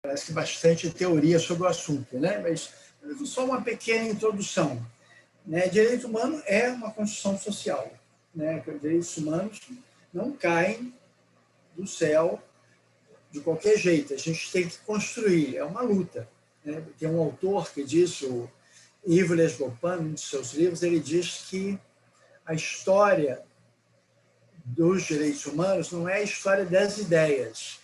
parece que bastante teoria sobre o assunto, né? Mas só uma pequena introdução. Né? Direito humano é uma construção social. Né? Os direitos humanos não caem do céu de qualquer jeito. A gente tem que construir, é uma luta. Né? Tem um autor que diz, o Yves Lesbopin, em um de seus livros, ele diz que a história dos direitos humanos não é a história das ideias,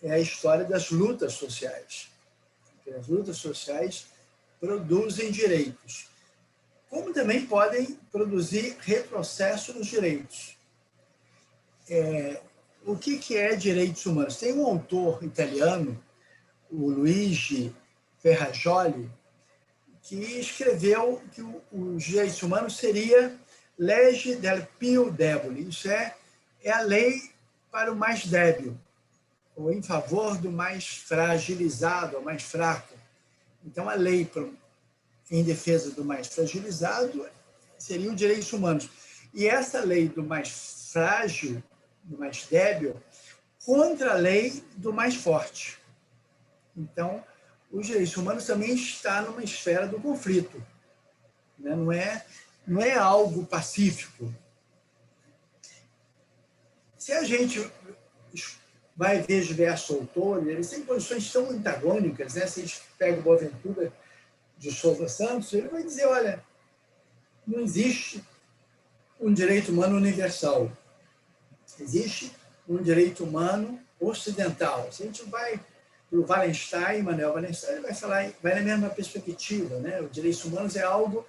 é a história das lutas sociais. Porque as lutas sociais produzem direitos, como também podem produzir retrocesso nos direitos. O que é direitos humanos? Tem um autor italiano, o Luigi Ferrajoli, que escreveu que os direitos humanos seria legge del più debole, isso é a lei para o mais débil, ou em favor do mais fragilizado, ou mais fraco. Então, a lei em defesa do mais fragilizado seriam direitos humanos. E essa lei do mais frágil, do mais débil, contra a lei do mais forte. Então, os direitos humanos também estão numa esfera do conflito. Né? Não é algo pacífico. Se a gente vai ver diversos autores, eles têm posições tão antagônicas, né? Se a gente pega o Boaventura de Souza Santos, ele vai dizer, olha, não existe um direito humano universal. Existe um direito humano ocidental. Se a gente vai para o Wallenstein, Manuel Wallenstein, ele vai falar, vai na mesma perspectiva, né? Os direitos humanos é algo,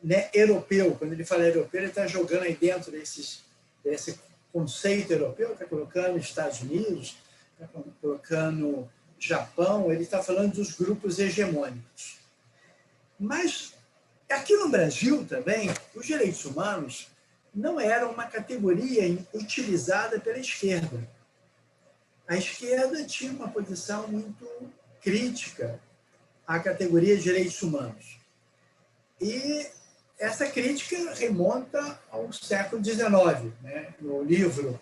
né, europeu. Quando ele fala europeu, ele está jogando aí dentro desse conceito europeu, está colocando Estados Unidos, está colocando Japão, ele está falando dos grupos hegemônicos. Mas aqui no Brasil também, os direitos humanos não eram uma categoria utilizada pela esquerda. A esquerda tinha uma posição muito crítica à categoria de direitos humanos. E essa crítica remonta ao século XIX. Né? No livro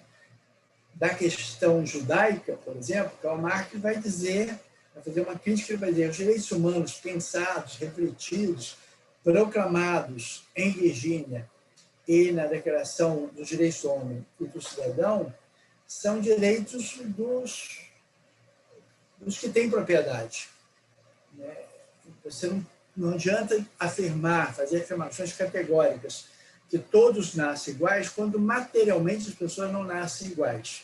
da questão judaica, por exemplo, Karl Marx vai fazer uma crítica, ele vai dizer, os direitos humanos pensados, refletidos, proclamados em Virgínia e na Declaração dos Direitos do Homem e do Cidadão são direitos dos que têm propriedade. Você não adianta fazer afirmações categóricas que todos nascem iguais, quando materialmente as pessoas não nascem iguais.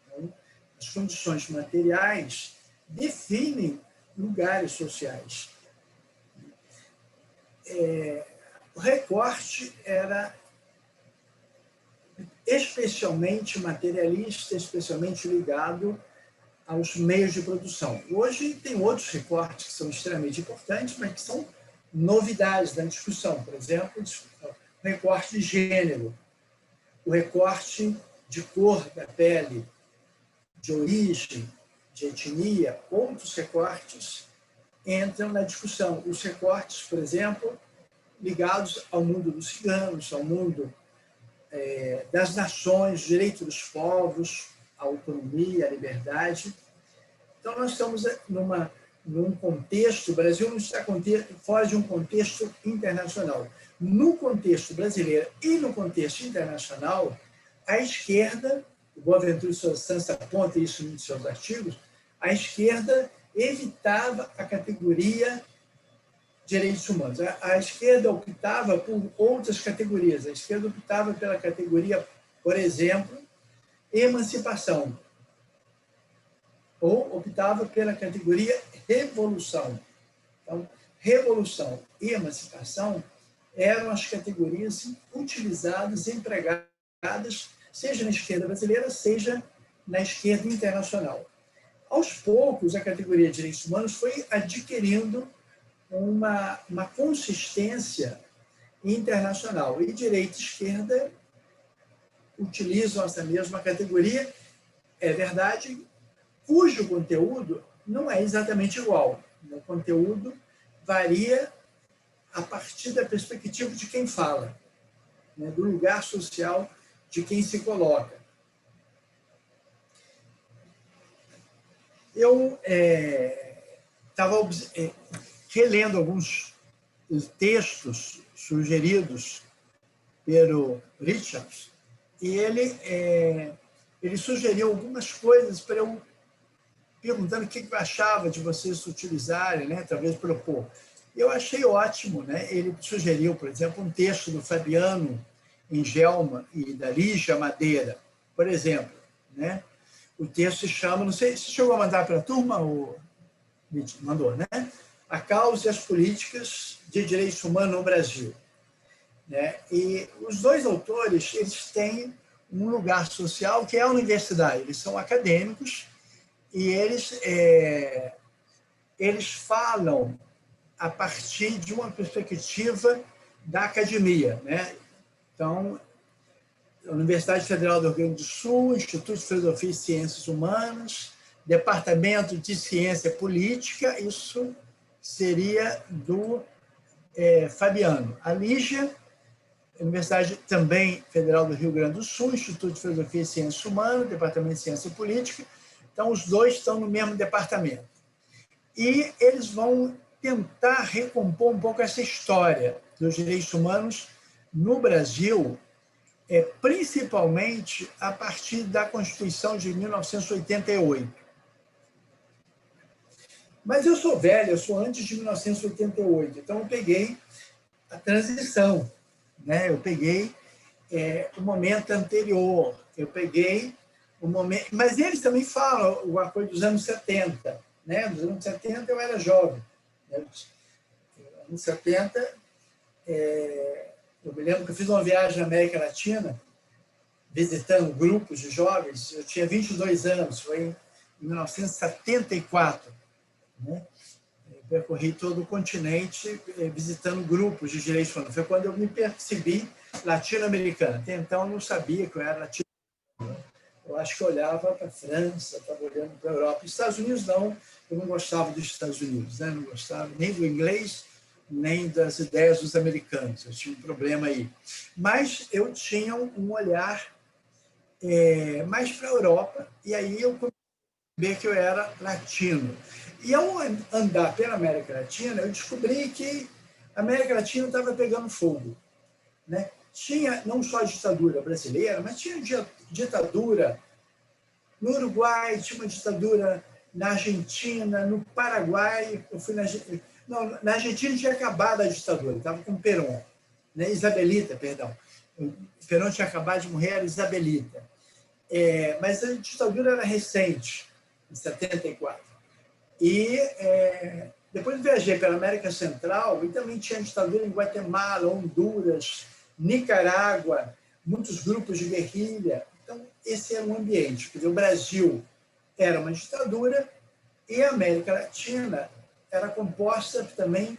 Então, as condições materiais definem lugares sociais. O recorte era especialmente materialista, especialmente ligado aos meios de produção. Hoje tem outros recortes que são extremamente importantes, mas que são novidades da discussão. Por exemplo, o recorte de gênero, o recorte de cor da pele, de origem, de etnia, outros recortes entram na discussão. Os recortes, por exemplo, ligados ao mundo dos ciganos, ao mundo das nações, direito dos povos, a autonomia, a liberdade. Então, nós estamos num contexto, o Brasil não está fora de um contexto internacional. No contexto brasileiro e no contexto internacional, a esquerda, o Boaventura de Souza Santos aponta isso em seus artigos, a esquerda evitava a categoria direitos humanos. A esquerda optava por outras categorias. A esquerda optava pela categoria, por exemplo, emancipação, ou optava pela categoria revolução. Então, revolução e emancipação eram as categorias utilizadas, empregadas, seja na esquerda brasileira, seja na esquerda internacional. Aos poucos, a categoria de direitos humanos foi adquirindo uma consistência internacional. E direita e esquerda utilizam essa mesma categoria, é verdade, cujo conteúdo não é exatamente igual. O conteúdo varia a partir da perspectiva de quem fala, né, do lugar social de quem se coloca. eu estava relendo alguns textos sugeridos pelo Richards, e ele sugeriu algumas coisas para eu, perguntando o que eu achava de vocês utilizarem, né? Talvez propor. Eu achei ótimo, né? Ele sugeriu, por exemplo, um texto do Fabiano Engelman e da Lígia Madeira, por exemplo, né? O texto se chama, não sei se chegou a mandar para a turma, ou mandou, né? A causa e as políticas de direitos humanos no Brasil, né? E os dois autores, eles têm um lugar social que é a universidade. Eles são acadêmicos e eles falam a partir de uma perspectiva da academia, né? Então, a Universidade Federal do Rio Grande do Sul, Instituto de Filosofia e Ciências Humanas, Departamento de Ciência Política, isso seria do Fabiano. A Lígia, Universidade também Federal do Rio Grande do Sul, Instituto de Filosofia e Ciências Humanas, Departamento de Ciência Política. Então, os dois estão no mesmo departamento. E eles vão tentar recompor um pouco essa história dos direitos humanos no Brasil, principalmente a partir da Constituição de 1988. Mas eu sou velho, eu sou antes de 1988, então eu peguei a transição, né? Eu peguei o momento anterior, eu peguei o momento... Mas eles também falam uma coisa dos anos 70, né? Dos anos 70 eu era jovem. Né? Nos anos 70, eu me lembro que eu fiz uma viagem na América Latina, visitando grupos de jovens, eu tinha 22 anos, foi em 1974, né? Eu percorri todo o continente visitando grupos de direitos humanos. Foi quando eu me percebi latino-americano. Até então eu não sabia que eu era latino-americano. Eu acho que eu olhava para a França, estava olhando para a Europa. Os Estados Unidos não, eu não gostava dos Estados Unidos, né? Não gostava nem do inglês, nem das ideias dos americanos. Eu tinha um problema aí. Mas eu tinha um olhar mais para a Europa, e aí eu comecei a ver que eu era latino. E ao andar pela América Latina, eu descobri que a América Latina estava pegando fogo, né? Tinha não só a ditadura brasileira, mas tinha ditadura no Uruguai, tinha uma ditadura na Argentina, no Paraguai. Eu fui na Argentina tinha acabado a ditadura, estava com Perón, né? Isabelita, perdão. O Perón tinha acabado de morrer, era Isabelita. Mas a ditadura era recente, em 74. E depois viajei pela América Central e também tinha ditadura em Guatemala, Honduras, Nicarágua, muitos grupos de guerrilha. Então, esse era um ambiente. Quer dizer, o Brasil era uma ditadura e a América Latina era composta também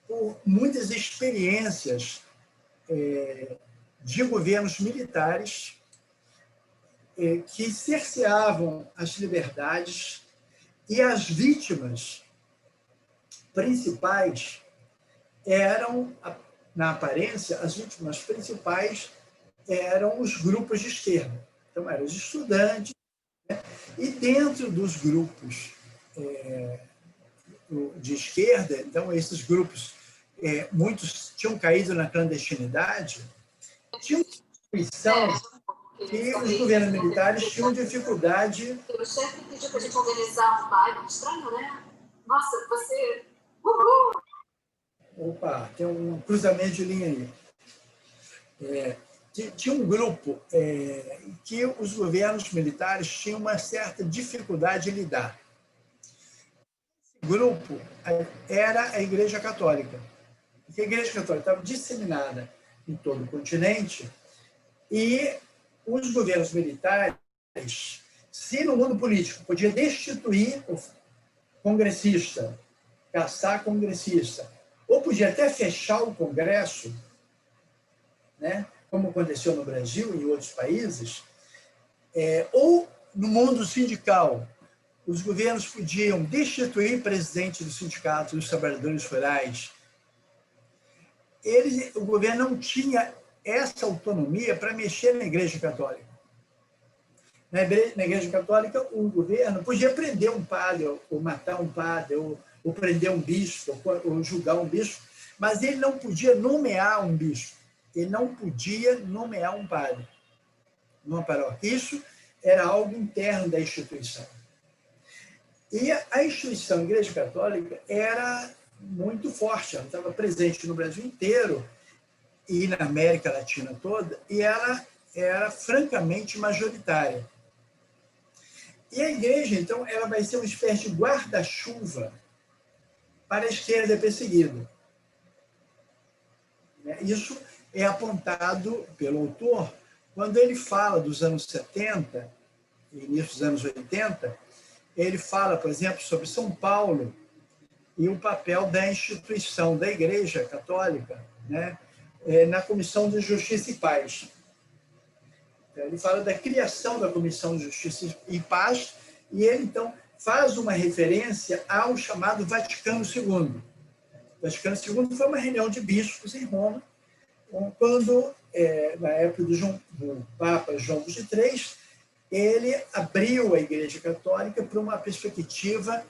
por muitas experiências de governos militares que cerceavam as liberdades, e as vítimas principais eram, na aparência, as vítimas principais eram os grupos de esquerda. Então, eram os estudantes, né? E dentro dos grupos de esquerda, então, esses grupos, muitos tinham caído na clandestinidade, tinha uma instituição que os governos militares tinham dificuldade... O chefe pediu para a gente organizar um baile. Estranho, né? Nossa, você... Uhul! Opa, tem um cruzamento de linha aí. Tinha um grupo que os governos militares tinham uma certa dificuldade de lidar. Esse grupo era a Igreja Católica. Porque a Igreja Católica estava disseminada em todo o continente e os governos militares, se no mundo político podia destituir o congressista, caçar congressista, ou podia até fechar o Congresso, né, como aconteceu no Brasil e em outros países, ou no mundo sindical, os governos podiam destituir o presidente do sindicato dos trabalhadores rurais. O governo não tinha essa autonomia para mexer na Igreja Católica. Na Igreja Católica, o governo podia prender um padre, ou matar um padre, ou prender um bispo, ou julgar um bispo, mas ele não podia nomear um bispo, ele não podia nomear um padre numa paróquia. Isso era algo interno da instituição. E a instituição Igreja Católica era muito forte, ela estava presente no Brasil inteiro e na América Latina toda, e ela era francamente majoritária. E a igreja, então, ela vai ser uma espécie de guarda-chuva para a esquerda perseguida. Isso é apontado pelo autor quando ele fala dos anos 70, início dos anos 80, ele fala, por exemplo, sobre São Paulo e o papel da instituição da Igreja Católica, né, na Comissão de Justiça e Paz. Ele fala da criação da Comissão de Justiça e Paz e ele, então, faz uma referência ao chamado Vaticano II. O Vaticano II foi uma reunião de bispos em Roma, quando, na época do Papa João XXIII, ele abriu a Igreja Católica para uma perspectiva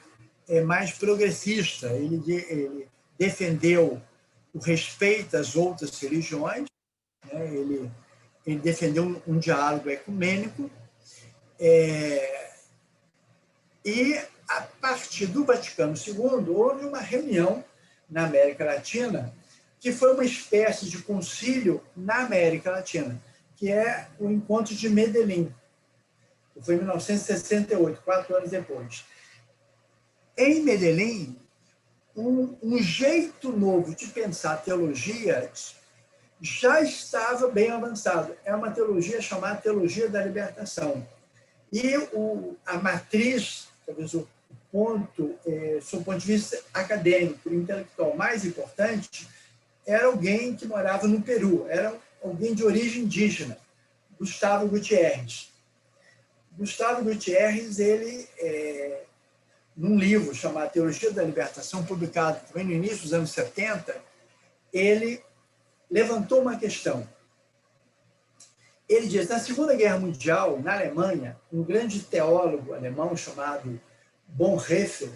mais progressista. Ele defendeu o respeito às outras religiões, né? Ele defendeu um diálogo ecumênico, e, a partir do Vaticano II, houve uma reunião na América Latina, que foi uma espécie de concílio na América Latina, que é o Encontro de Medellín, que foi em 1968, 4 anos depois. Em Medellín, um jeito novo de pensar teologia já estava bem avançado. É uma teologia chamada Teologia da Libertação. E a matriz, talvez o ponto, sob o ponto de vista acadêmico, intelectual mais importante, era alguém que morava no Peru, era alguém de origem indígena, Gustavo Gutiérrez. Gustavo Gutiérrez, ele, num livro chamado Teologia da Libertação, publicado também no início dos anos 70, ele levantou uma questão. Ele diz, na Segunda Guerra Mundial, na Alemanha, um grande teólogo alemão chamado Bonhoeffer,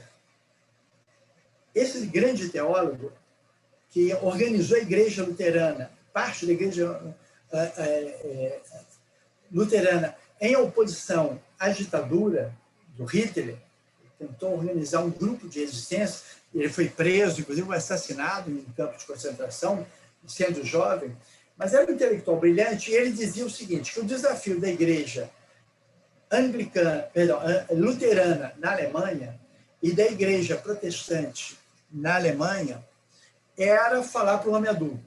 esse grande teólogo que organizou a Igreja Luterana, parte da Igreja Luterana, em oposição à ditadura do Hitler, tentou organizar um grupo de resistência, ele foi preso, inclusive foi assassinado em um campo de concentração, sendo jovem, mas era um intelectual brilhante, e ele dizia o seguinte, que o desafio da igreja luterana na Alemanha e da igreja protestante na Alemanha era falar para o homem adulto.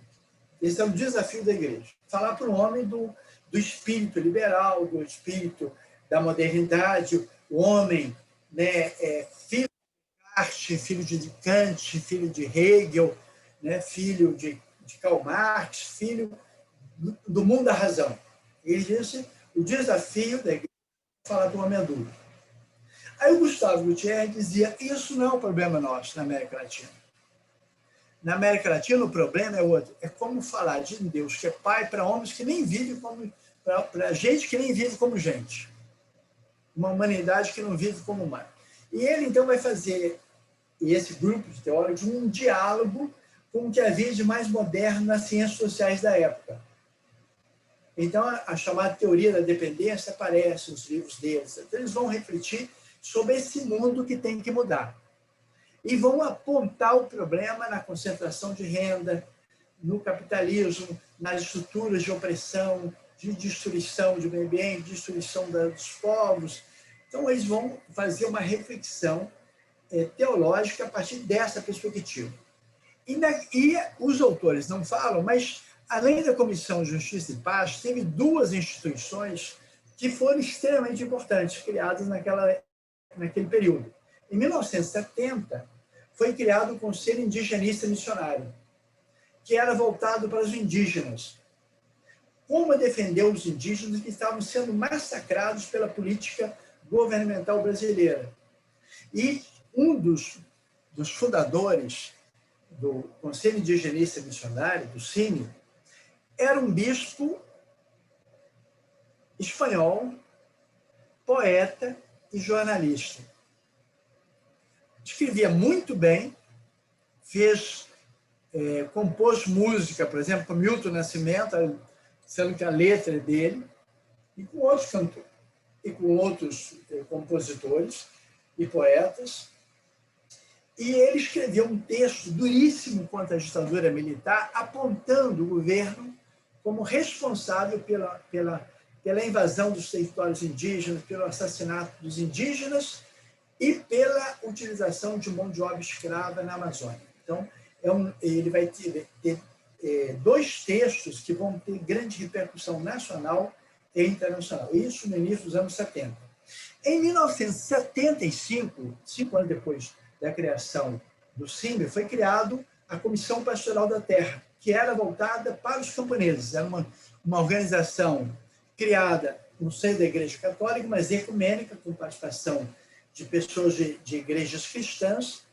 Esse é o desafio da igreja. Falar para o homem do espírito liberal, do espírito da modernidade, o homem, né, filho de Descartes, filho de Kant, filho de Hegel, né, filho de Karl Marx, filho do mundo da razão. Ele disse o desafio da igreja é falar para o homem adulto. Aí o Gustavo Gutiérrez dizia, isso não é um problema nosso na América Latina. Na América Latina o problema é outro, é como falar de Deus que é pai para homens que nem vivem como, para gente que nem vive como gente. Uma humanidade que não vive como humana. E ele então vai fazer, e esse grupo de teólogos, um diálogo com o que havia de mais moderno nas ciências sociais da época. Então, a chamada teoria da dependência aparece nos livros deles. Então, eles vão refletir sobre esse mundo que tem que mudar. E vão apontar o problema na concentração de renda, no capitalismo, nas estruturas de opressão, de destruição do meio ambiente, destruição dos povos. Então, eles vão fazer uma reflexão teológica a partir dessa perspectiva. E os autores não falam, mas, além da Comissão de Justiça e Paz, teve duas instituições que foram extremamente importantes, criadas naquele período. Em 1970, foi criado o Conselho Indigenista Missionário, que era voltado para os indígenas. Como defender os indígenas que estavam sendo massacrados pela política governamental brasileira. E um dos fundadores do Conselho Indigenista Missionário, do CIMI, era um bispo espanhol poeta e jornalista. Escrevia muito bem, compôs música, por exemplo, com Milton Nascimento, sendo que a letra é dele, e com outros cantores, e com outros compositores e poetas. E ele escreveu um texto duríssimo contra a ditadura militar, apontando o governo como responsável pela invasão dos territórios indígenas, pelo assassinato dos indígenas e pela utilização de mão de obra escrava na Amazônia. Então, ele vai ter dois textos que vão ter grande repercussão nacional e internacional. Isso no início dos anos 70. Em 1975, 5 anos depois da criação do CIMBE, foi criado a Comissão Pastoral da Terra, que era voltada para os camponeses. Era uma organização criada no seio da Igreja Católica, mas ecumênica, com participação de pessoas de igrejas cristãs,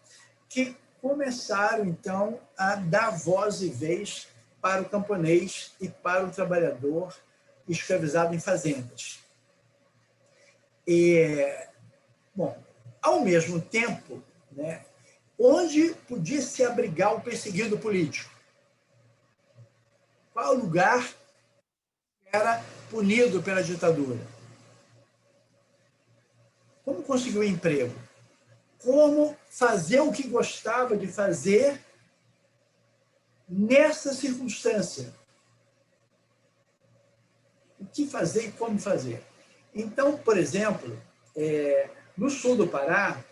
que começaram, então, a dar voz e vez para o camponês e para o trabalhador escravizado em fazendas. Bom, ao mesmo tempo, né, onde podia se abrigar o perseguido político? Qual lugar era punido pela ditadura? Como conseguir um emprego? Como fazer o que gostava de fazer nessa circunstância? O que fazer e como fazer? Então, por exemplo, no sul do Pará,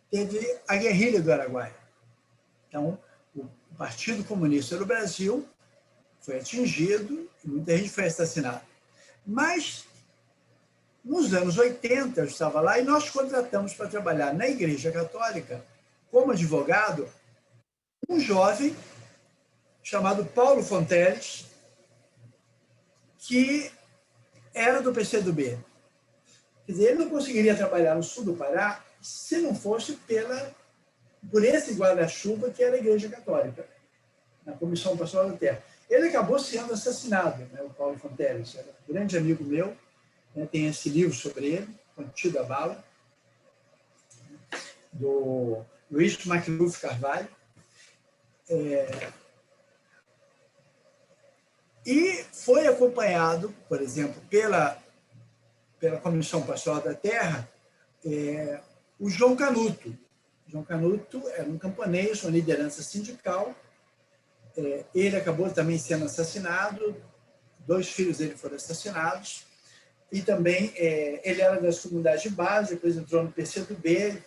teve a guerrilha do Araguaia. Então, o Partido Comunista do Brasil foi atingido e muita gente foi assassinada. Mas, nos anos 80, eu estava lá e nós contratamos para trabalhar na Igreja Católica, como advogado, um jovem chamado Paulo Fonteles, que era do PCdoB. Quer dizer, ele não conseguiria trabalhar no sul do Pará se não fosse por esse guarda-chuva que era a Igreja Católica, na Comissão Pastoral da Terra. Ele acabou sendo assassinado, né, o Paulo Fonteles, era um grande amigo meu, né, tem esse livro sobre ele, Contido a Bala, do Luiz Macluf Carvalho. E foi acompanhado, por exemplo, pela Comissão Pastoral da Terra, o João Canuto. João Canuto era um camponês, uma liderança sindical. Ele acabou também sendo assassinado, 2 filhos dele foram assassinados, e também ele era das comunidades de base, depois entrou no PCdoB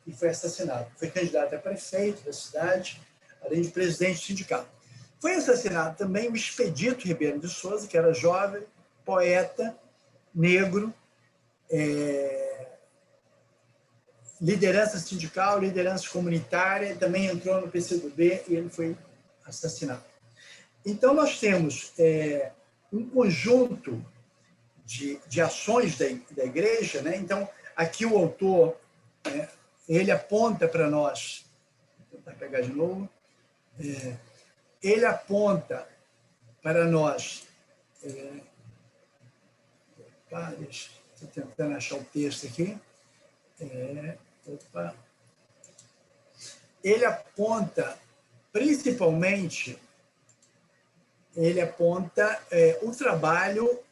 e foi assassinado. Foi candidato a prefeito da cidade, além de presidente sindical. Foi assassinado também o Expedito Ribeiro de Souza, que era jovem, poeta, negro, liderança sindical, liderança comunitária, também entrou no PCdoB e ele foi assassinado. Então, nós temos um conjunto de ações da igreja, né? Então, aqui o autor, ele aponta para nós, vou tentar pegar de novo, ele aponta para nós, estou tentando achar o texto aqui, ele aponta, principalmente, o trabalho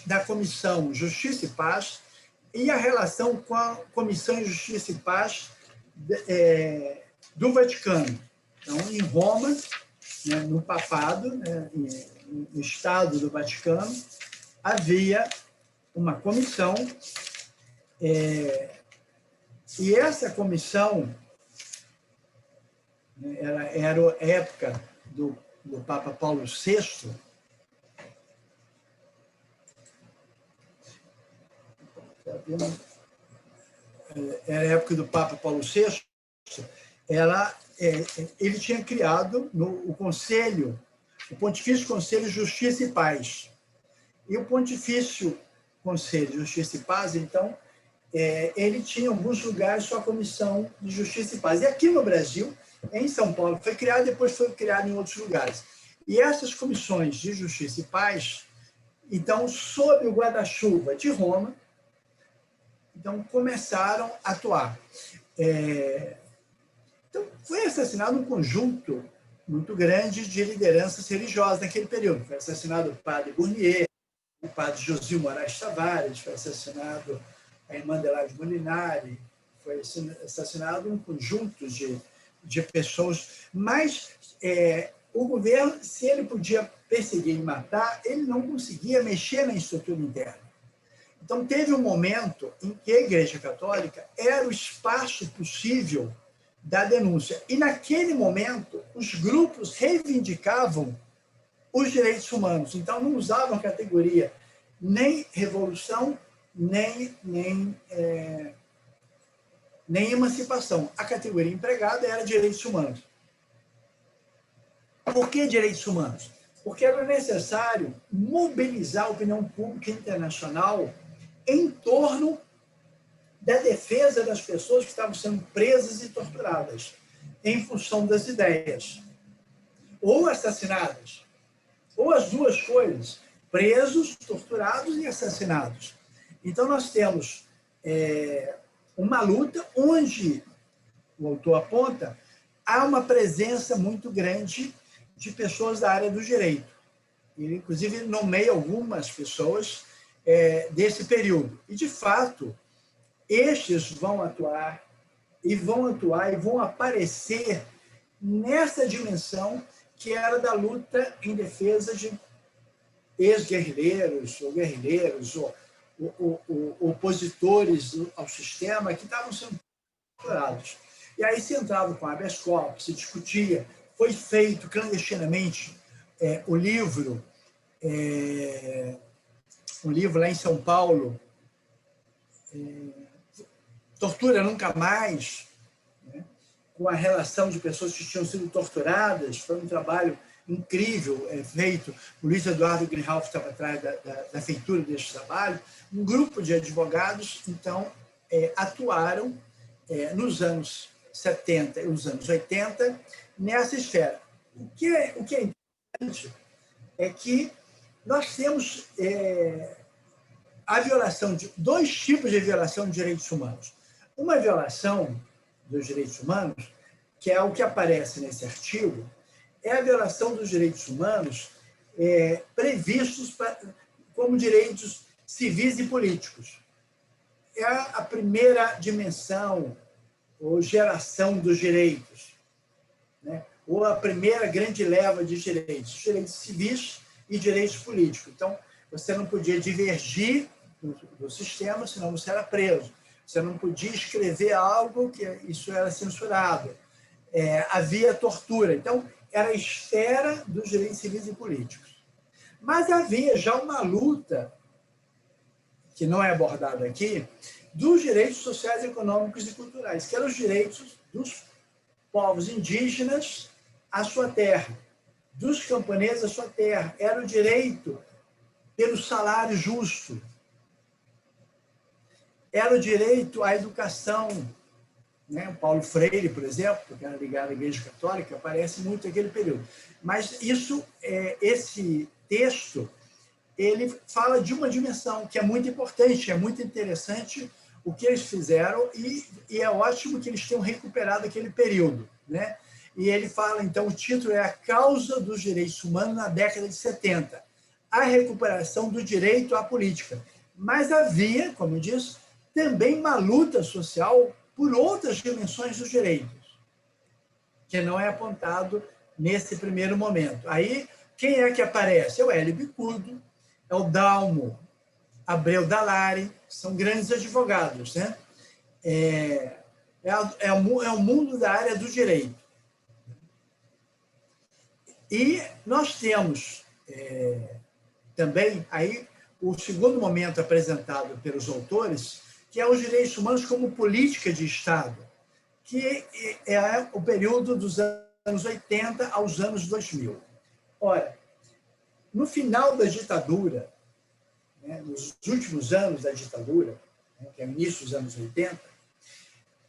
da Comissão Justiça e Paz e a relação com a Comissão Justiça e Paz do Vaticano. Então, em Roma, né, no Papado, né, no Estado do Vaticano, havia uma comissão, e essa comissão era a época do Papa Paulo VI, era a época do Papa Paulo VI, ele tinha criado o Conselho, o Pontifício Conselho de Justiça e Paz. E o Pontifício Conselho de Justiça e Paz, então, ele tinha em alguns lugares sua Comissão de Justiça e Paz. E aqui no Brasil, em São Paulo, foi criado, depois foi criado em outros lugares. E essas comissões de Justiça e Paz, então, sob o guarda-chuva de Roma, Então, começaram a atuar. Então, foi assassinado um conjunto muito grande de lideranças religiosas naquele período. Foi assassinado o padre Bournier, o padre José Moraes Tavares, foi assassinado a irmã Adelaide Molinari, foi assassinado um conjunto de pessoas, mas o governo, se ele podia perseguir e matar, ele não conseguia mexer na estrutura interna. Então, teve um momento em que a Igreja Católica era o espaço possível da denúncia. E, naquele momento, os grupos reivindicavam os direitos humanos. Então, não usavam a categoria nem revolução, nem emancipação. A categoria empregada era direitos humanos. Por que direitos humanos? Porque era necessário mobilizar a opinião pública internacional em torno da defesa das pessoas que estavam sendo presas e torturadas em função das ideias, ou assassinadas, ou as duas coisas, presos, torturados e assassinados. Então, nós temos uma luta onde, o autor aponta, há uma presença muito grande de pessoas da área do direito. Ele, inclusive, nomeia algumas pessoas desse período. E, de fato, estes vão atuar e vão aparecer nessa dimensão que era da luta em defesa de ex-guerrilheiros ou guerrilheiros ou opositores ao sistema que estavam sendo torturados. E aí se entrava com habeas corpus, se discutia, foi feito clandestinamente um livro lá em São Paulo, Tortura Nunca Mais, né, com a relação de pessoas que tinham sido torturadas. Foi um trabalho incrível feito. O Luiz Eduardo Greenhalgh estava atrás da feitura deste trabalho. Um grupo de advogados, então, atuaram nos anos 70 e nos anos 80 nessa esfera. O que é interessante é que nós temos a violação de dois tipos de violação de direitos humanos. Uma violação dos direitos humanos, que é o que aparece nesse artigo, é a violação dos direitos humanos previstos como direitos civis e políticos. É a primeira dimensão ou geração dos direitos, né? Ou a primeira grande leva de direitos civis e direitos políticos. Então, você não podia divergir do sistema, senão você era preso. Você não podia escrever algo que isso era censurado. Havia tortura. Então, era a esfera dos direitos civis e políticos. Mas havia já uma luta, que não é abordada aqui, dos direitos sociais, econômicos e culturais, que eram os direitos dos povos indígenas à sua terra, dos camponeses à sua terra. Era o direito pelo salário justo. Era o direito à educação. Né? O Paulo Freire, por exemplo, que era ligado à Igreja Católica, aparece muito naquele período. Mas esse texto, ele fala de uma dimensão que é muito importante, é muito interessante o que eles fizeram e é ótimo que eles tenham recuperado aquele período. Né? E ele fala, então, o título é A Causa dos Direitos Humanos na década de 70, a recuperação do direito à política. Mas havia, como eu disse, também uma luta social por outras dimensões dos direitos, que não é apontado nesse primeiro momento. Aí, quem é que aparece? É o Hélio Bicudo, é o Dalmo Abreu Dallari, são grandes advogados, né? É o mundo da área do direito. E nós temos também aí o segundo momento apresentado pelos autores, que é os direitos humanos como política de Estado, que é o período dos anos 80 aos anos 2000. Ora, no final da ditadura, né, nos últimos anos da ditadura, né, que é o início dos anos 80,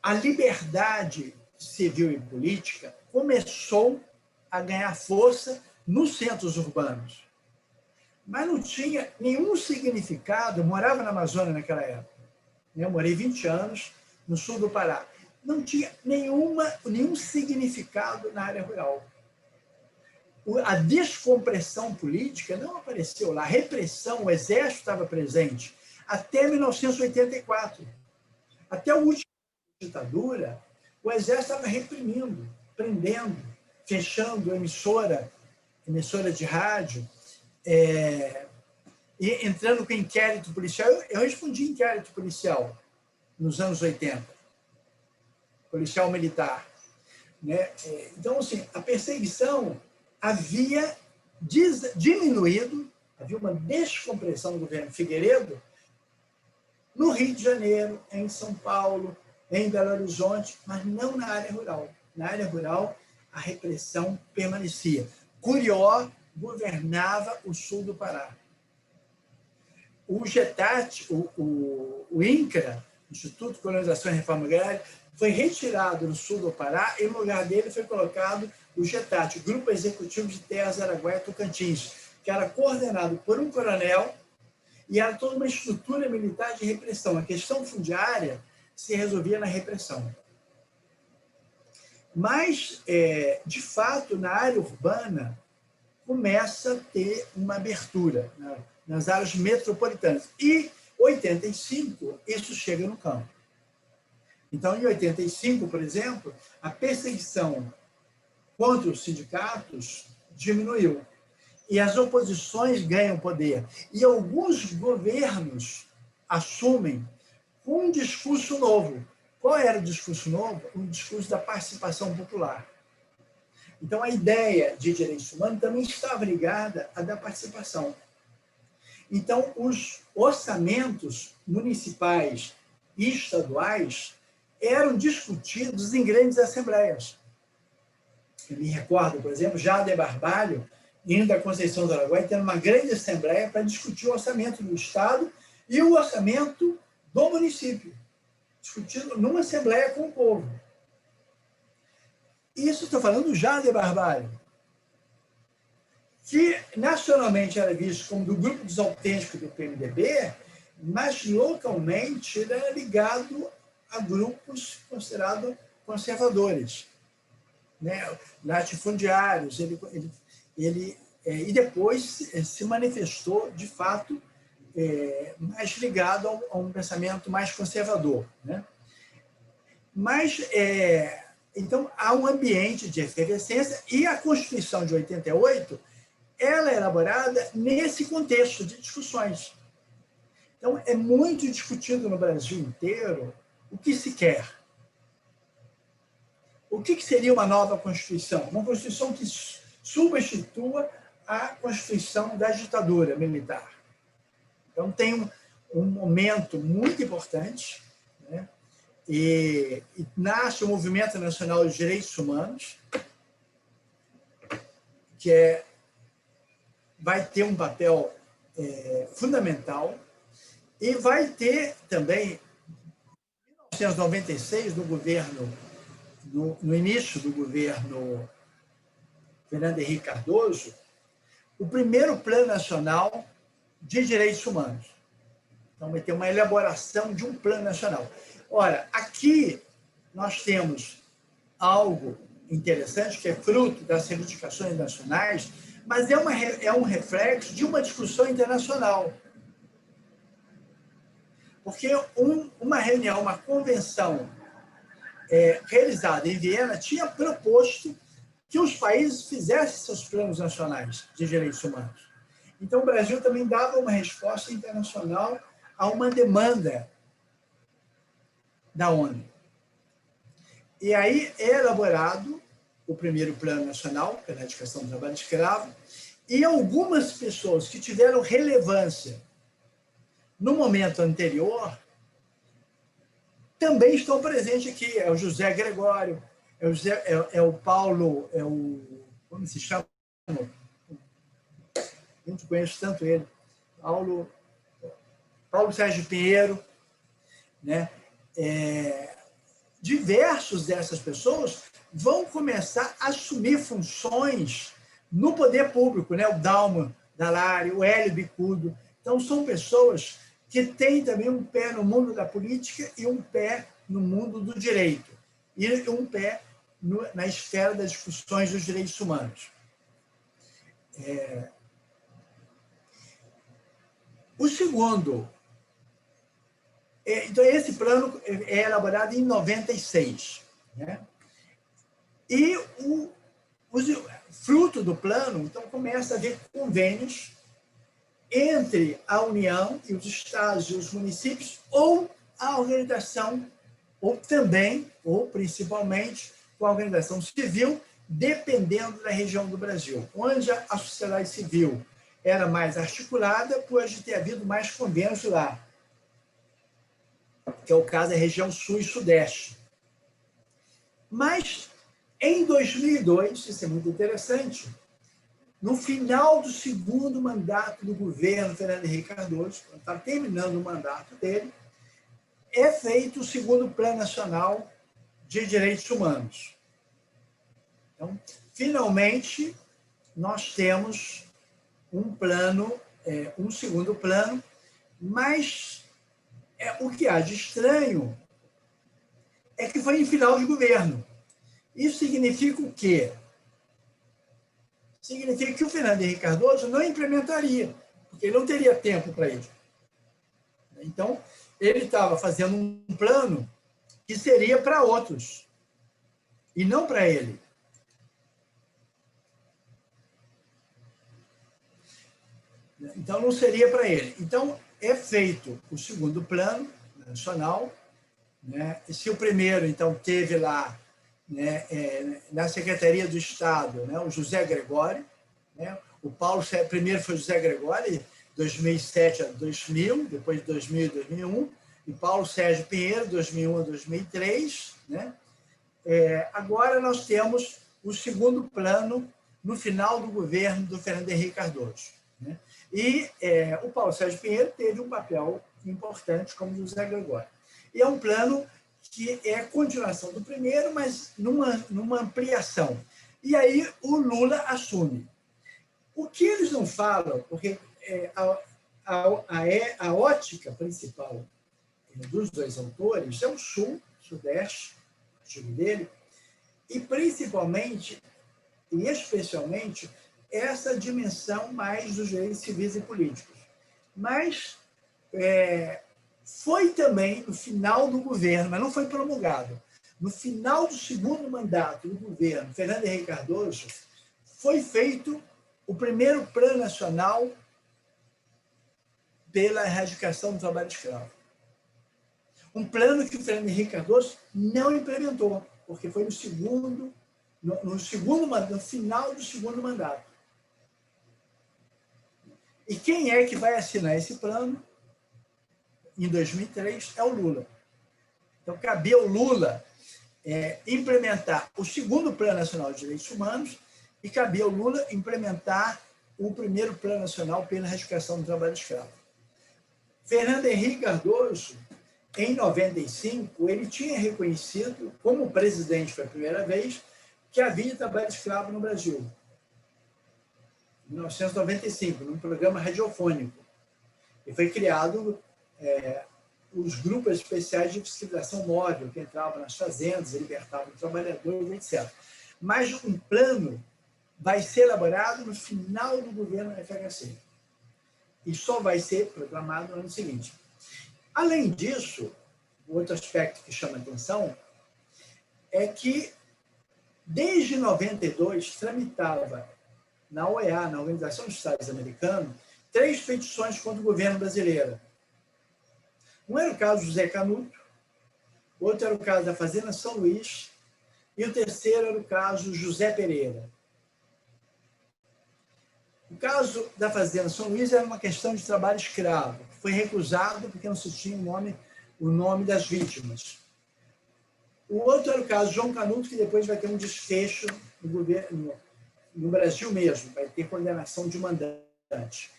a liberdade civil e política começou a ganhar força nos centros urbanos. Mas não tinha nenhum significado, eu morava na Amazônia naquela época, né? Eu morei 20 anos no sul do Pará. Não tinha nenhum significado na área rural. A descompressão política não apareceu lá. A repressão, o exército estava presente até 1984. Até a última ditadura, o exército estava reprimindo, prendendo, fechando emissora de rádio, e entrando com inquérito policial. Eu respondi inquérito policial nos anos 80, policial militar, né? Então, assim, a perseguição havia diminuído, havia uma descompressão do governo Figueiredo no Rio de Janeiro, em São Paulo, em Belo Horizonte, mas não na área rural. Na área rural, a repressão permanecia. Curió governava o sul do Pará. O GETAT, o INCRA, Instituto de Colonização e Reforma Agrária, foi retirado do sul do Pará e no lugar dele foi colocado o GETAT, o Grupo Executivo de Terras Araguaia Tocantins, que era coordenado por um coronel e era toda uma estrutura militar de repressão. A questão fundiária se resolvia na repressão. Mas, de fato, na área urbana, começa a ter uma abertura, né, nas áreas metropolitanas. E, em 85, isso chega no campo. Então, em 85, por exemplo, a perseguição contra os sindicatos diminuiu. E as oposições ganham poder. E alguns governos assumem um discurso novo. Qual era o discurso novo? O discurso da participação popular. Então, a ideia de direitos humanos também estava ligada à da participação. Então, os orçamentos municipais e estaduais eram discutidos em grandes assembleias. Eu me recordo, por exemplo, Jader Barbalho, indo da Conceição do Araguaia, tendo uma grande assembleia para discutir o orçamento do Estado e o orçamento do município, discutido numa assembleia com o povo. Isso estou falando do Jader Barbalho, que nacionalmente era visto como do grupo dos autênticos do PMDB, mas localmente ele era ligado a grupos considerados conservadores, né? Latifundiários. E depois se manifestou, de fato, mais ligado a um pensamento mais conservador, né? Mas, então, há um ambiente de efervescência e a Constituição de 88 ela é elaborada nesse contexto de discussões. Então, é muito discutido no Brasil inteiro o que se quer. O que seria uma nova Constituição? Uma Constituição que substitua a Constituição da ditadura militar. Então, tem um momento muito importante, né? E nasce o Movimento Nacional de Direitos Humanos, que vai ter um papel fundamental, e vai ter também, em 1996, no início do governo Fernando Henrique Cardoso, o primeiro Plano Nacional de Direitos Humanos. Então, vai ter uma elaboração de um plano nacional. Ora, aqui nós temos algo interessante, que é fruto das reivindicações nacionais, mas é um reflexo de uma discussão internacional. Porque uma reunião, uma convenção realizada em Viena tinha proposto que os países fizessem seus planos nacionais de direitos humanos. Então, o Brasil também dava uma resposta internacional a uma demanda da ONU. E aí é elaborado o primeiro Plano Nacional pela Erradicação do Trabalho Escravo, e algumas pessoas que tiveram relevância no momento anterior também estão presentes aqui. É o José Gregório, é o Paulo, como se chama? Eu não conheço tanto ele. Paulo Sérgio Pinheiro, né? Diversos dessas pessoas vão começar a assumir funções no poder público, né? O Dalma Dallari, o Hélio Bicudo. Então, são pessoas que tem também um pé no mundo da política e um pé no mundo do direito, e um pé na esfera das discussões dos direitos humanos. O segundo, então esse plano é elaborado em 96, né? E o fruto do plano, então, começa a haver convênios entre a União e os estados e os municípios, ou a organização, ou também, ou principalmente, com a organização civil, dependendo da região do Brasil. Onde a sociedade civil era mais articulada, pode ter havido mais convênios lá, que é o caso da região sul e sudeste. Mas, em 2002, isso é muito interessante, no final do segundo mandato do governo Fernando Henrique Cardoso, quando está terminando o mandato dele, é feito o segundo Plano Nacional de Direitos Humanos. Então, finalmente, nós temos um plano, um segundo plano, mas o que há de estranho é que foi em final de governo. Isso significa o quê? Significa que o Fernando Henrique Cardoso não implementaria, porque ele não teria tempo para isso. Então, ele estava fazendo um plano que seria para outros, e não para ele. Então, não seria para ele. Então, é feito o segundo plano nacional, né? Se o primeiro, então, teve lá, né, na Secretaria do Estado, né, o José Gregório, né? O Paulo primeiro foi José Gregório, 2007 a 2000, depois de 2000 a 2001, e Paulo Sérgio Pinheiro, 2001 a 2003. Né? Agora nós temos o segundo plano no final do governo do Fernando Henrique Cardoso. Né? E o Paulo Sérgio Pinheiro teve um papel importante como José Gregório. E é um plano que é a continuação do primeiro, mas numa ampliação. E aí o Lula assume. O que eles não falam, porque a ótica principal dos dois autores é o sul, sudeste, o artigo dele, e principalmente, e especialmente, essa dimensão mais dos direitos civis e políticos. Mas foi também no final do governo, mas não foi promulgado. No final do segundo mandato do governo Fernando Henrique Cardoso, foi feito o primeiro Plano Nacional pela erradicação do trabalho escravo. Um plano que o Fernando Henrique Cardoso não implementou, porque foi no final do segundo mandato. E quem é que vai assinar esse plano? Em 2003, é o Lula. Então, cabia ao Lula implementar o segundo Plano Nacional de Direitos Humanos e cabia ao Lula implementar o primeiro Plano Nacional pela erradicação do trabalho escravo. Fernando Henrique Cardoso, em 95, ele tinha reconhecido, como presidente pela primeira vez, que havia trabalho escravo no Brasil. Em 1995, num programa radiofônico. E foi criado os grupos especiais de fiscalização móvel, que entravam nas fazendas, libertavam trabalhadores, etc. Mas um plano vai ser elaborado no final do governo do FHC. E só vai ser proclamado no ano seguinte. Além disso, outro aspecto que chama atenção é que, desde 92, tramitava na OEA, na Organização dos Estados Americanos, 3 petições contra o governo brasileiro. Um era o caso do José Canuto, outro era o caso da Fazenda São Luís, e o terceiro era o caso José Pereira. O caso da Fazenda São Luís era uma questão de trabalho escravo, que foi recusado porque não se tinha o nome das vítimas. O outro era o caso João Canuto, que depois vai ter um desfecho no Brasil mesmo, vai ter condenação de mandante.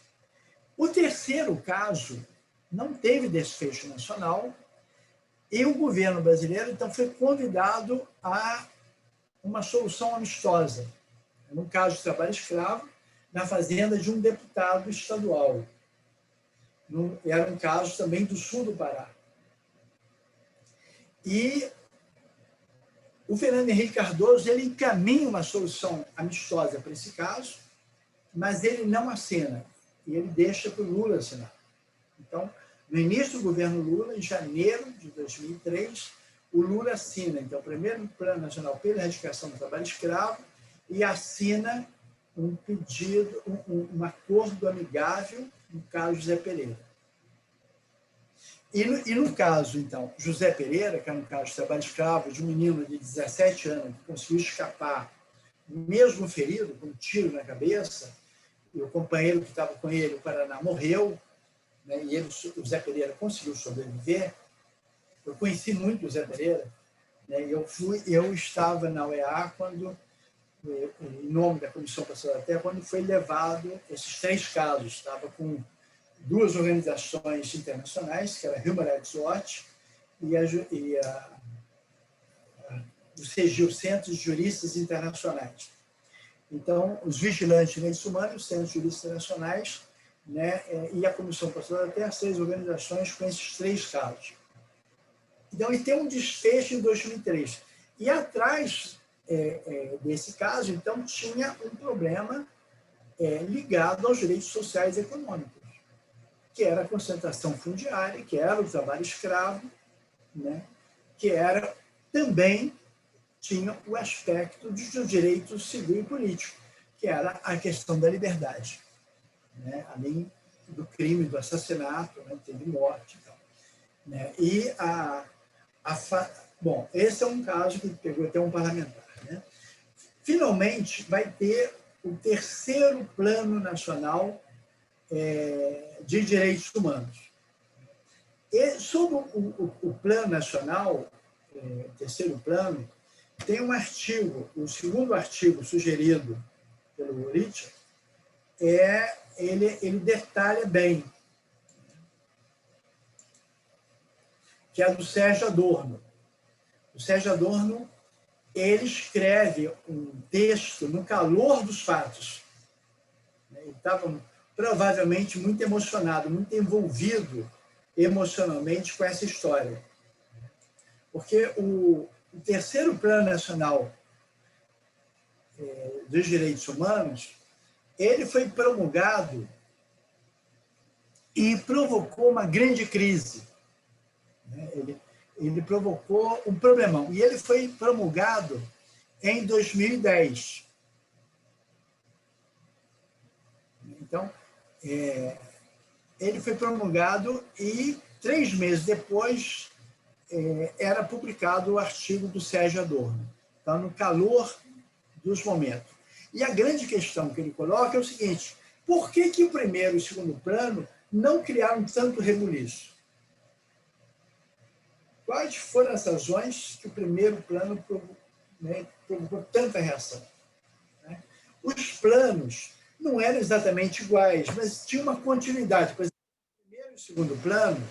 O terceiro caso não teve desfecho nacional e o governo brasileiro, então, foi convidado a uma solução amistosa, no caso de trabalho escravo, na fazenda de um deputado estadual. Era um caso também do sul do Pará. E o Fernando Henrique Cardoso ele encaminha uma solução amistosa para esse caso, mas ele não assina, e ele deixa para o Lula assinar. Então, no início do governo Lula, em janeiro de 2003, o Lula assina, então, o primeiro Plano Nacional pela Erradicação do Trabalho Escravo e assina um pedido, um acordo amigável no caso José Pereira. E no caso, então, José Pereira, que era um caso de trabalho escravo de um menino de 17 anos que conseguiu escapar, mesmo ferido, com um tiro na cabeça, e o companheiro que estava com ele, o Paraná, morreu, né, e ele, o José Pereira conseguiu sobreviver. Eu conheci muito o José Pereira, né, eu estava na UEA quando, em nome da Comissão Pastor da Terra, quando foi levado esses 3 casos. Estava com 2 organizações internacionais, que era a Human Rights Watch o CEGIL, Centro de Juristas Internacionais. Então, os vigilantes de direitos humanos, os Centros de Juristas Internacionais, né, e a Comissão Pastor da Terra, 6 organizações com esses 3 casos. Então, ele tem um desfecho em 2003. E atrás desse caso, então, tinha um problema ligado aos direitos sociais e econômicos, que era a concentração fundiária, que era o trabalho escravo, né, que era também tinha o aspecto do direito civil e político, que era a questão da liberdade, né, além do crime, do assassinato, né, teve morte e tal. Né, e bom, esse é um caso que pegou até um parlamentar. Né? Finalmente, vai ter o 3º Plano Nacional de Direitos Humanos. E sobre o Plano Nacional, o 3º Plano, tem um artigo, o 2º artigo sugerido pelo Richard, ele detalha bem, que é do Sérgio Adorno. O Sérgio Adorno ele escreve um texto no calor dos fatos. Ele estava provavelmente muito emocionado, muito envolvido emocionalmente com essa história. Porque o 3º Plano Nacional dos Direitos Humanos, ele foi promulgado e provocou uma grande crise. Ele provocou um problemão. E ele foi promulgado em 2010. Então, ele foi promulgado e 3 meses depois era publicado o artigo do Sérgio Adorno. Então, no calor dos momentos. E a grande questão que ele coloca é o seguinte: por que o 1º e o 2º plano não criaram tanto rebuliço? Quais foram as razões que o 1º plano provocou tanta reação? Né? Os planos não eram exatamente iguais, mas tinha uma continuidade. Por exemplo, o 1º e o 2º plano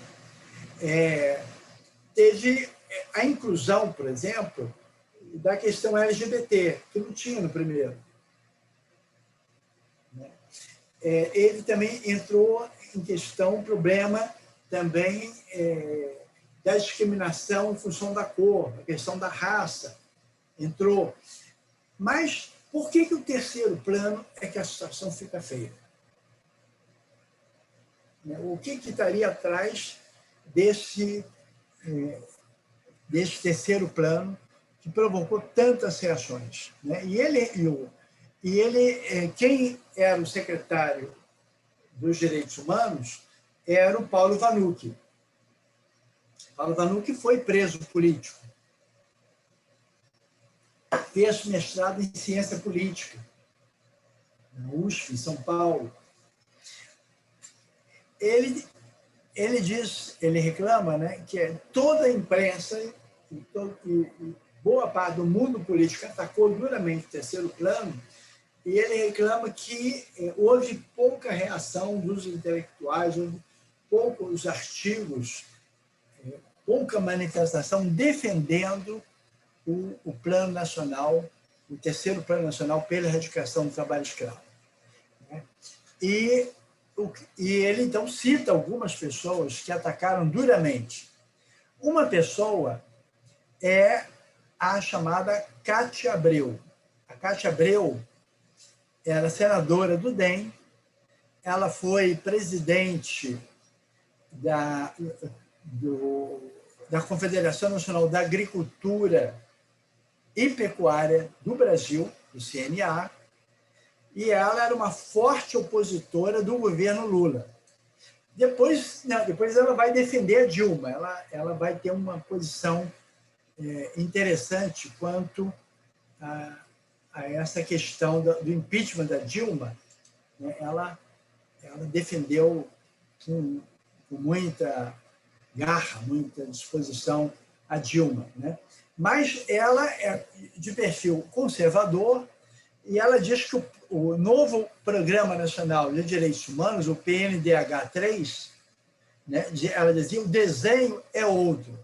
teve a inclusão, por exemplo, da questão LGBT, que não tinha no 1º. Ele também entrou em questão, problema também da discriminação em função da cor, a questão da raça, entrou. Mas por que o 3º plano é que a situação fica feia? O que estaria atrás desse 3º plano que provocou tantas reações? E quem era o secretário dos Direitos Humanos era o Paulo Vanucchi. Paulo Vanucchi foi preso político. Fez mestrado em ciência política, na USP, em São Paulo. Ele reclama, né, que toda a imprensa e boa parte do mundo político atacou duramente o 3º plano, e ele reclama que houve pouca reação dos intelectuais, houve poucos artigos, pouca manifestação defendendo o Plano Nacional, o 3º Plano Nacional pela Erradicação do Trabalho Escravo. E E ele, então, cita algumas pessoas que atacaram duramente. Uma pessoa é a chamada Cátia Abreu. A Cátia Abreu era senadora do DEM, ela foi presidente da Confederação Nacional da Agricultura e Pecuária do Brasil, do CNA, e ela era uma forte opositora do governo Lula. Depois ela vai defender a Dilma, ela vai ter uma posição interessante quanto a essa questão do impeachment da Dilma. Ela defendeu com muita garra, muita disposição a Dilma, né? Mas ela é de perfil conservador e ela diz que o novo Programa Nacional de Direitos Humanos, o PNDH3, né, ela dizia, o desenho é outro.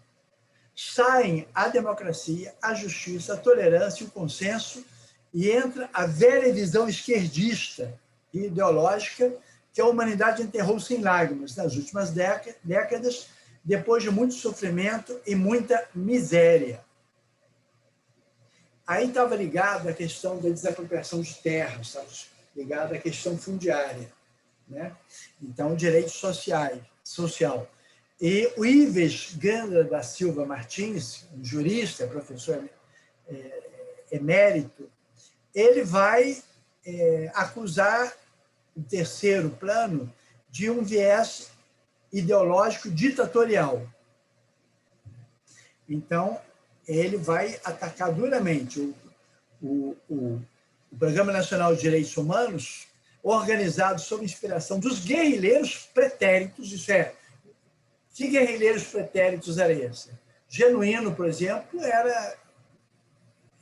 Saem a democracia, a justiça, a tolerância e o consenso e entra a velha visão esquerdista e ideológica que a humanidade enterrou sem lágrimas nas últimas décadas, depois de muito sofrimento e muita miséria. Aí estava ligado à questão da desapropriação de terras, estava ligado à questão fundiária, né? Então, direitos social. E o Ives Gandra da Silva Martins, um jurista, professor emérito, ele vai acusar o terceiro plano de um viés ideológico ditatorial. Então, ele vai atacar duramente o Programa Nacional de Direitos Humanos, organizado sob inspiração dos guerrilheiros pretéritos, isso é, que guerrilheiros pretéritos era esse? Genuíno, por exemplo,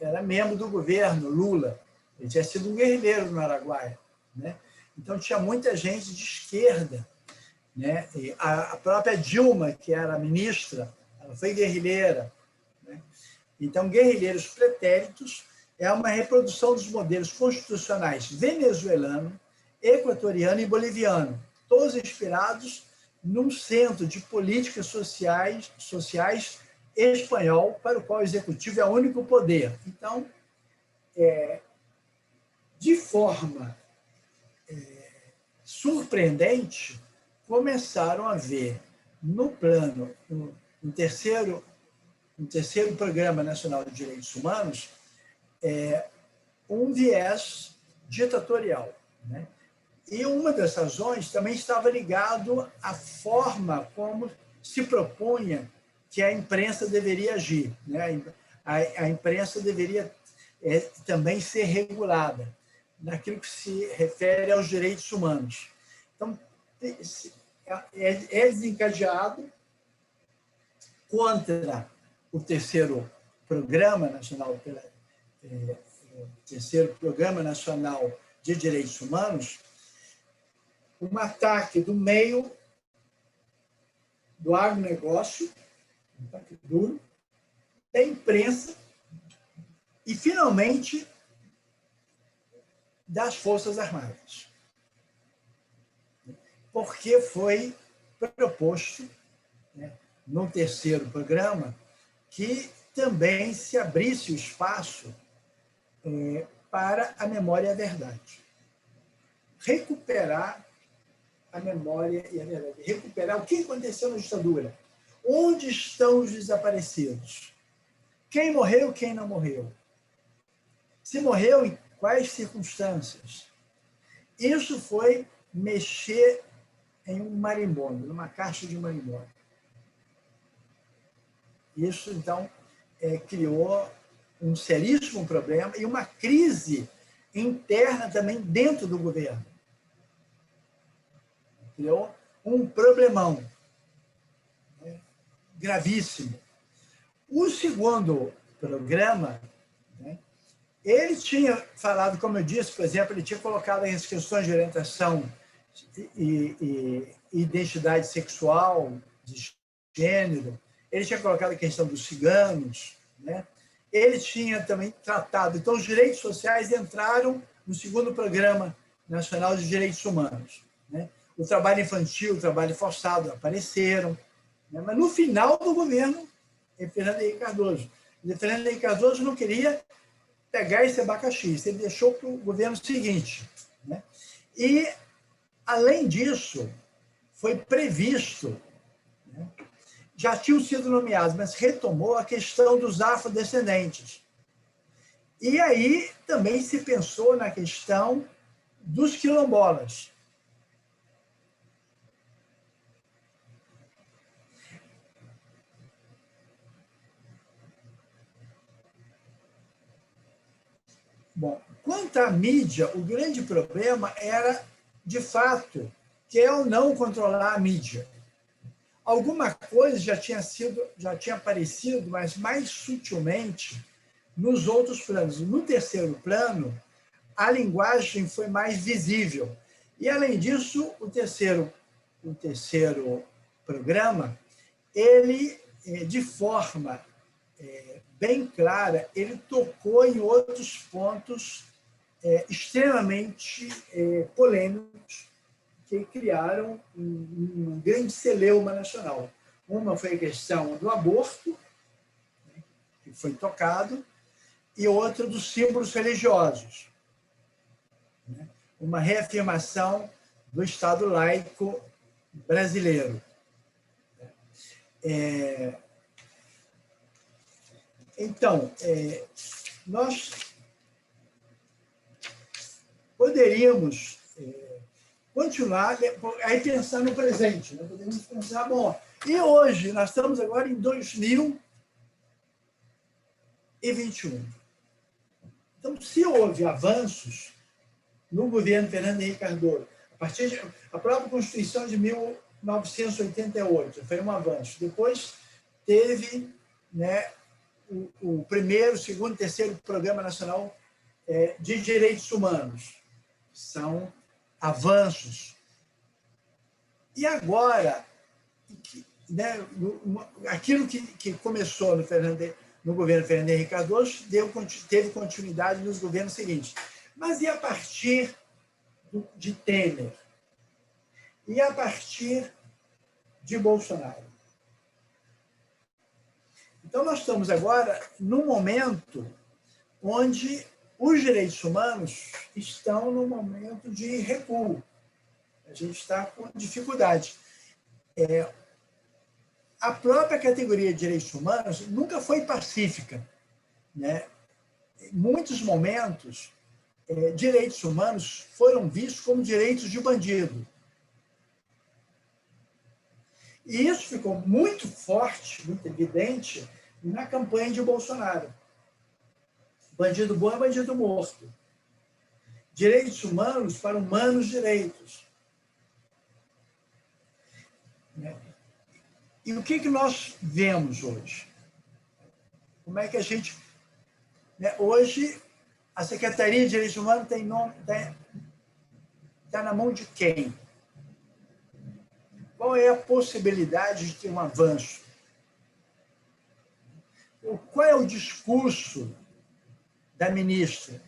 era membro do governo Lula, ele tinha sido um guerrilheiro no Araguaia, né? Então, tinha muita gente de esquerda, né? E a própria Dilma, que era ministra, ela foi guerrilheira, né? Então, guerrilheiros pretéritos é uma reprodução dos modelos constitucionais venezuelano, equatoriano e boliviano, todos inspirados num centro de políticas sociais espanhol, para o qual o executivo é o único poder. Então, de forma surpreendente, começaram a ver no plano, no terceiro Programa Nacional de Direitos Humanos, um viés ditatorial, né? E uma das razões também estava ligado à forma como se propunha que a imprensa deveria agir, né? A imprensa deveria também ser regulada naquilo que se refere aos direitos humanos. Então, é desencadeado contra o terceiro Programa Nacional, terceiro Programa Nacional de Direitos Humanos, um ataque do meio do agronegócio, um ataque duro, da imprensa e, finalmente, das Forças Armadas. Porque foi proposto, né, no terceiro programa, que também se abrisse o espaço para a memória e a verdade. Recuperar a memória e a verdade. Recuperar o que aconteceu na ditadura. Onde estão os desaparecidos? Quem morreu, quem não morreu? Se morreu, em quais circunstâncias? Isso foi mexer em um marimbondo, numa caixa de marimbondo. Isso, então, criou um seríssimo problema e uma crise interna também dentro do governo. Criou um problemão, né, gravíssimo. O segundo programa, né, ele tinha falado, como eu disse, por exemplo, ele tinha colocado as questões de orientação e identidade sexual, de gênero, ele tinha colocado a questão dos ciganos, né? Ele tinha também tratado, então os direitos sociais entraram no segundo Programa Nacional de Direitos Humanos, né? o trabalho infantil, o trabalho forçado apareceram, né? Mas no final do governo Fernando Henrique Cardoso. Fernando Henrique Cardoso não queria pegar esse abacaxi, ele deixou para o governo seguinte, né? E, além disso, foi previsto, né? Já tinham sido nomeados, mas retomou a questão dos afrodescendentes. E aí também se pensou na questão dos quilombolas. Bom, quanto à mídia, o grande problema era, de fato, quer ou não controlar a mídia. Alguma coisa já tinha aparecido, mas mais sutilmente nos outros planos. No terceiro plano, a linguagem foi mais visível. E, além disso, o terceiro programa, ele, de forma bem clara, ele tocou em outros pontos extremamente polêmicos que criaram um grande celeuma nacional. Uma foi a questão do aborto, né, que foi tocado, e outra dos símbolos religiosos, né, uma reafirmação do Estado laico brasileiro. Então, nós poderíamos continuar, aí pensar no presente, né? Podemos pensar, bom, e hoje, nós estamos agora em 2021. Então, se houve avanços no governo Fernando Henrique Cardoso, a própria Constituição de 1988 foi um avanço. Depois teve, né, o primeiro, segundo e terceiro Programa Nacional de Direitos Humanos. São avanços. E agora, né, aquilo que começou no governo Fernando Henrique Cardoso teve continuidade nos governos seguintes. Mas e a partir de Temer? E a partir de Bolsonaro? Então, nós estamos agora num momento onde os direitos humanos estão num momento de recuo. A gente está com dificuldade. A própria categoria de direitos humanos nunca foi pacífica, né? Em muitos momentos, direitos humanos foram vistos como direitos de bandido. E isso ficou muito forte, muito evidente, na campanha de Bolsonaro. Bandido bom é bandido morto. Direitos humanos para humanos direitos. E o que nós vemos hoje? Como é que a gente... Hoje, a Secretaria de Direitos Humanos está na mão de quem? Qual é a possibilidade de ter um avanço? Qual é o discurso da ministra?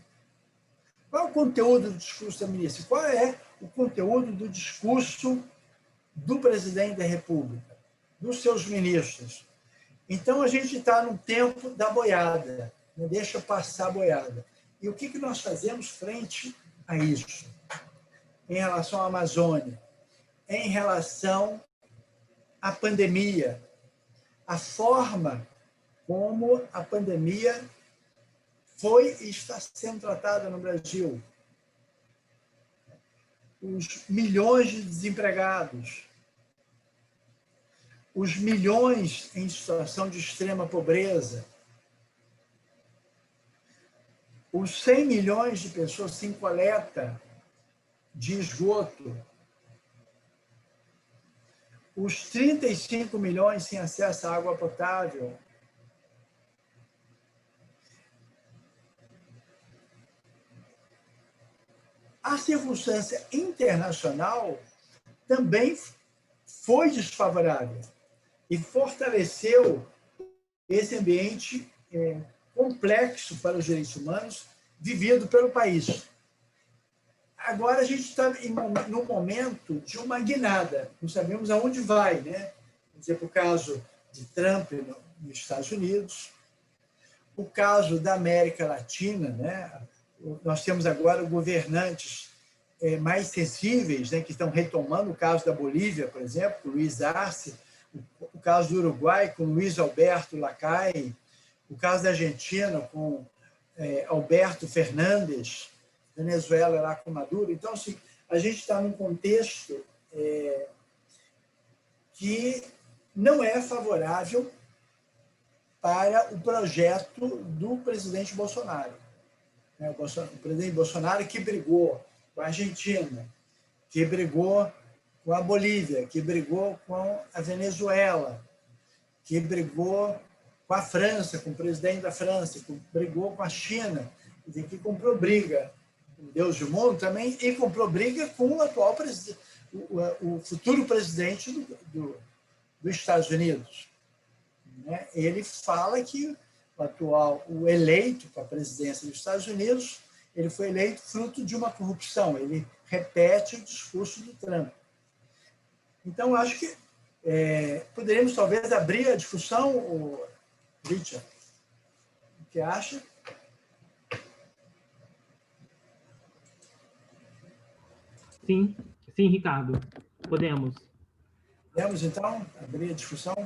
Qual é o conteúdo do discurso da ministra? Qual é o conteúdo do discurso do presidente da República, dos seus ministros? Então, a gente está no tempo da boiada, não deixa passar a boiada. E o que nós fazemos frente a isso? Em relação à Amazônia, em relação à pandemia, a forma como a pandemia foi e está sendo tratada no Brasil, os milhões de desempregados, os milhões em situação de extrema pobreza, os 100 milhões de pessoas sem coleta de esgoto, os 35 milhões sem acesso à água potável, a circunstância internacional também foi desfavorável e fortaleceu esse ambiente complexo para os direitos humanos vivido pelo país. agora a gente está no momento de uma guinada, não sabemos aonde vai, né? Quer dizer, para o caso de Trump nos Estados Unidos, o caso da América Latina, né? Nós temos agora governantes mais sensíveis, né, que estão retomando o caso da Bolívia, por exemplo, Luiz Arce, o caso do Uruguai com Luiz Alberto Lacalle, o caso da Argentina com Alberto Fernandes, Venezuela lá com Maduro. Então, assim, a gente está num contexto que não é favorável para o projeto do presidente Bolsonaro. O presidente Bolsonaro que brigou com a Argentina, que brigou com a Bolívia, que brigou com a Venezuela, que brigou com a França, com o presidente da França, que brigou com a China, que comprou briga com Deus do mundo também, e comprou briga com o atual presidente, o futuro presidente dos Estados Unidos. Ele fala que o eleito para a presidência dos Estados Unidos, ele foi eleito fruto de uma corrupção. Ele repete o discurso do Trump. Então, acho que poderíamos talvez abrir a discussão, Richard. O que acha? Sim, Ricardo. Podemos. Podemos, então, abrir a discussão?